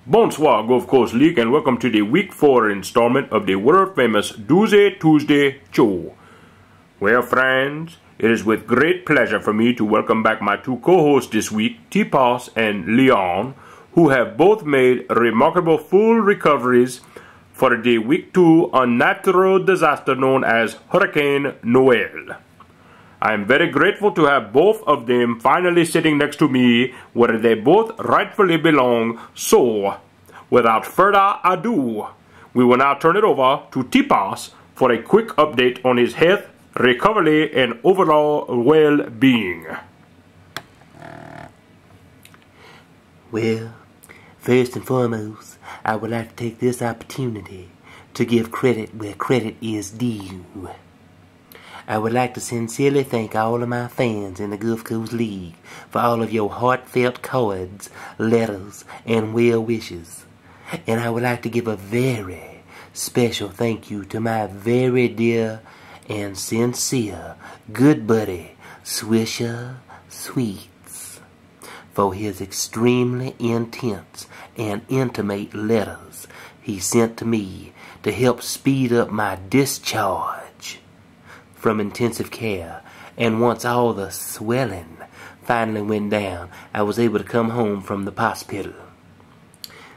Bonsoir, Gulf Coast League, and welcome to the Week 4 installment of the world-famous Doozy Tuesday show. Well, friends, it is with great pleasure for me to welcome back my two co-hosts this week, T-Pass and Leon, who have both made remarkable full recoveries for the Week 2 unnatural disaster known as Hurricane Noel. I am very grateful to have both of them finally sitting next to me where they both rightfully belong. So, without further ado, we will now turn it over to T-Pass for a quick update on his health, recovery, and overall well-being. Well, first and foremost, I would like to take this opportunity to give credit where credit is due. I would like to sincerely thank all of my fans in the Gulf Coast League for all of your heartfelt cards, letters, and well wishes. And I would like to give a very special thank you to my very dear and sincere good buddy, Swisher Sweets, for his extremely intense and intimate letters he sent to me to help speed up my discharge from intensive care. And once all the swelling finally went down, I was able to come home from the hospital.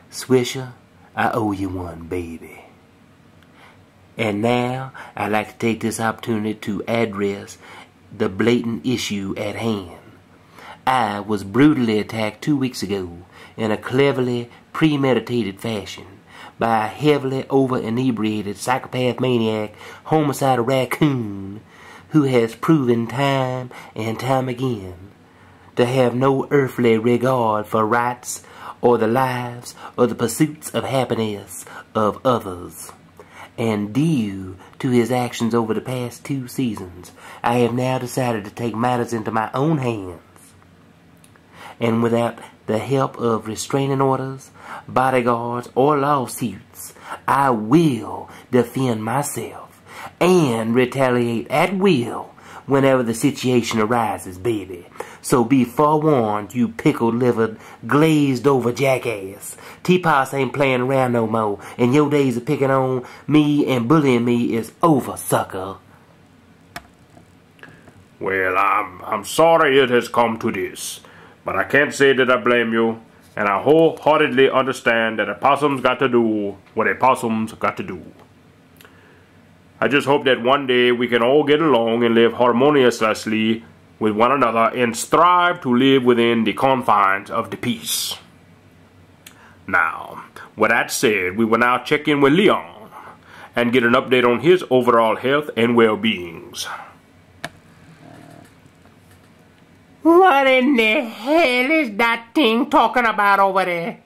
Swisher, I owe you one, baby. And now, I'd like to take this opportunity to address the blatant issue at hand. I was brutally attacked 2 weeks ago in a cleverly premeditated fashion by a heavily over-inebriated psychopath maniac, homicidal raccoon, who has proven time and time again to have no earthly regard for rights or the lives or the pursuits of happiness of others. And due to his actions over the past 2 seasons, I have now decided to take matters into my own hands. And without the help of restraining orders, bodyguards, or lawsuits, I will defend myself and retaliate at will whenever the situation arises, baby. So be forewarned, you pickle-livered, glazed-over jackass. T-Pass ain't playing around no more, and your days of picking on me and bullying me is over, sucker. Well, I'm sorry it has come to this, but I can't say that I blame you, and I wholeheartedly understand that a possum's got to do what a possum's got to do. I just hope that one day we can all get along and live harmoniously with one another and strive to live within the confines of the peace. Now, with that said, we will now check in with Leon and get an update on his overall health and well-beings. What in the hell is that thing talking about over there?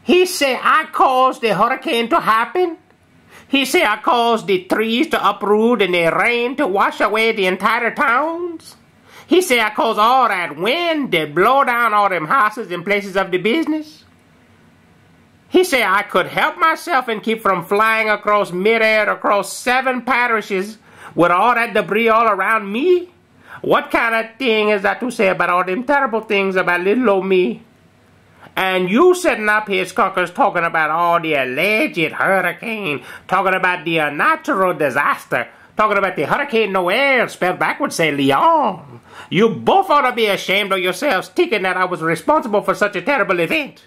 He said I caused the hurricane to happen? He said I caused the trees to uproot and the rain to wash away the entire towns? He said I caused all that wind to blow down all them houses and places of the business? He said I could help myself and keep from flying across midair across 7 parishes with all that debris all around me? What kind of thing is that to say about all them terrible things about little old me? And you sitting up here, skunkers, talking about all the alleged hurricane, talking about the natural disaster, talking about the Hurricane Noel, spelled backwards, say Leon. You both ought to be ashamed of yourselves, thinking that I was responsible for such a terrible event.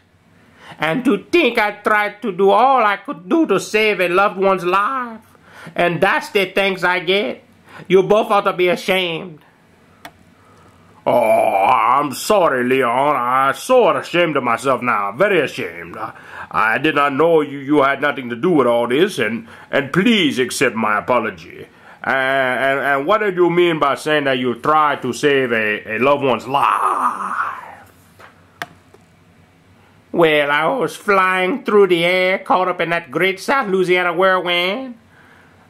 And to think I tried to do all I could do to save a loved one's life. And that's the thanks I get. You both ought to be ashamed. Oh, I'm sorry, Leon. I'm so ashamed of myself now. Very ashamed. I did not know you had nothing to do with all this, and please accept my apology. And what did you mean by saying that you tried to save a loved one's life? Well, I was flying through the air, caught up in that great South Louisiana whirlwind.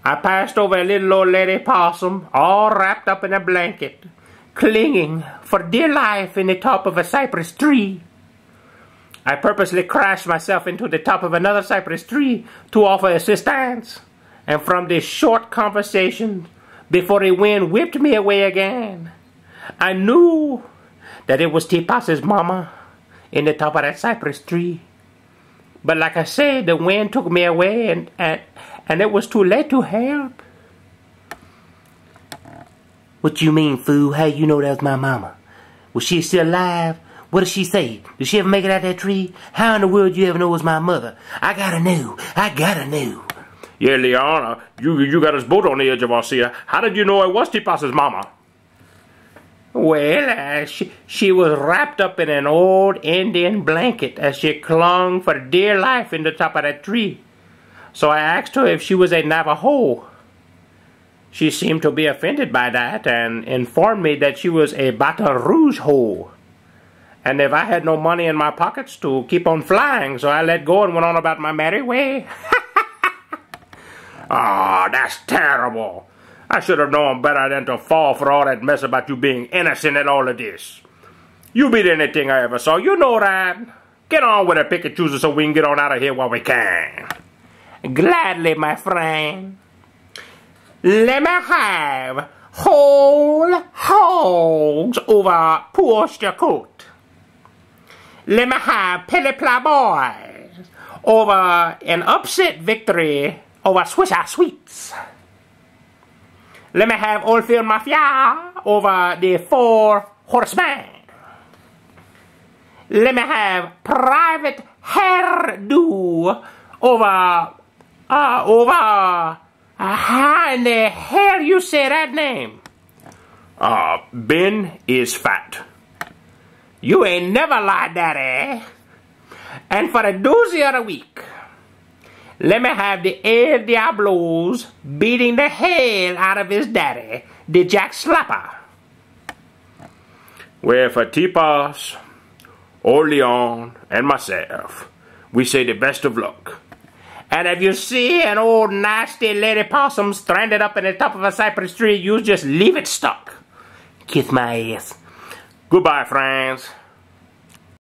I passed over a little old lady possum, all wrapped up in a blanket, clinging for dear life in the top of a cypress tree. I purposely crashed myself into the top of another cypress tree to offer assistance. And from this short conversation, before the wind whipped me away again, I knew that it was T-Pass's mama in the top of that cypress tree. But like I said, the wind took me away, and it was too late to help. What you mean, fool? How you know that was my mama? Was she still alive? What did she say? Did she ever make it out that tree? How in the world you ever know it was my mother? I gotta know. Yeah, Leon, you got us both on the edge of our seat. How did you know it was Tipas's mama? Well, she was wrapped up in an old Indian blanket as she clung for dear life in the top of that tree. So I asked her if she was a Navajo. She seemed to be offended by that and informed me that she was a Baton Rouge hoe. And if I had no money in my pockets to keep on flying, so I let go and went on about my merry way. Ah, that's terrible. I should have known better than to fall for all that mess about you being innocent in all of this. You beat anything I ever saw, you know that. Get on with it, pick and choose so we can get on out of here while we can. Gladly, my friend. Let me have whole hogs over posture coat. Let me have Pelipla boys over an upset victory over Swisher Sweets. Let me have Oldfield Mafia over the 4 Horsemen. Let me have Private Hairdo over how in the hell you say that name? Ben is fat. You ain't never lied, Daddy. And for the doozy of the week, let me have the El Diablos beating the hell out of his daddy, the Jack Slapper. Well, for Tipas, old Leon, and myself, we say the best of luck. And if you see an old nasty lady possum stranded up in the top of a cypress tree, you just leave it stuck. Kiss my ass. Goodbye, friends.